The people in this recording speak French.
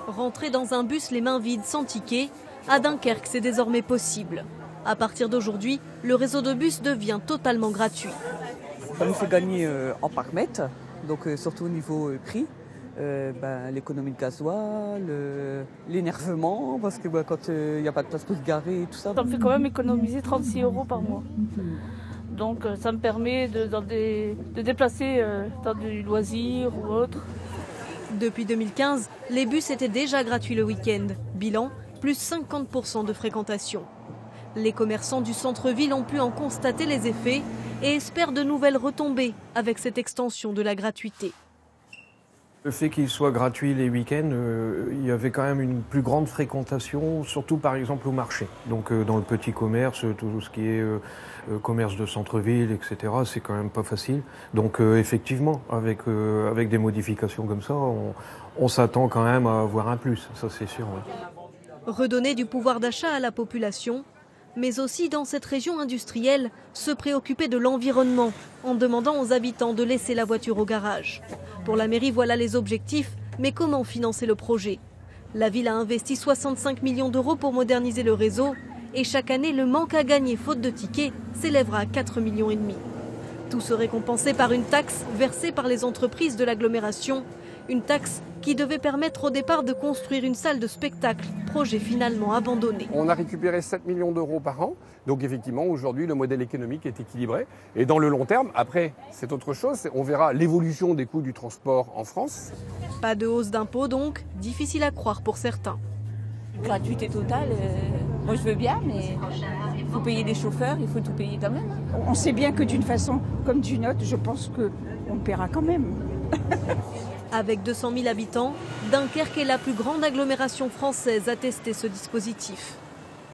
Rentrer dans un bus les mains vides sans ticket, à Dunkerque, c'est désormais possible. À partir d'aujourd'hui, le réseau de bus devient totalement gratuit. Ça nous fait gagner en parc-mètre, donc surtout au niveau prix. L'économie de gasoil, l'énervement, parce que quand il n'y a pas de place pour se garer et tout ça. Ça me fait quand même économiser 36 € par mois. Donc ça me permet de déplacer dans du loisir ou autre. Depuis 2015, les bus étaient déjà gratuits le week-end. Bilan, plus 50% de fréquentation. Les commerçants du centre-ville ont pu en constater les effets et espèrent de nouvelles retombées avec cette extension de la gratuité. Le fait qu'il soit gratuit les week-ends, il y avait quand même une plus grande fréquentation, surtout par exemple au marché. Donc dans le petit commerce, tout ce qui est commerce de centre-ville, etc., c'est quand même pas facile. Donc effectivement, avec des modifications comme ça, on s'attend quand même à avoir un plus, ça c'est sûr. Ouais. Redonner du pouvoir d'achat à la population, mais aussi dans cette région industrielle, se préoccuper de l'environnement en demandant aux habitants de laisser la voiture au garage. Pour la mairie, voilà les objectifs, mais comment financer le projet? La ville a investi 65 millions d'euros pour moderniser le réseau et chaque année, le manque à gagner faute de tickets s'élèvera à 4,5 millions. Tout serait compensé par une taxe versée par les entreprises de l'agglomération, une taxe qui devait permettre au départ de construire une salle de spectacle, projet finalement abandonné. On a récupéré 7 millions d'euros par an, donc effectivement aujourd'hui le modèle économique est équilibré. Et dans le long terme, après c'est autre chose, on verra l'évolution des coûts du transport en France. Pas de hausse d'impôts donc, difficile à croire pour certains. Gratuité totale, moi je veux bien, mais il faut payer des chauffeurs, il faut tout payer quand même. On sait bien que d'une façon comme d'une autre, je pense qu'on paiera quand même. Avec 200 000 habitants, Dunkerque est la plus grande agglomération française à tester ce dispositif.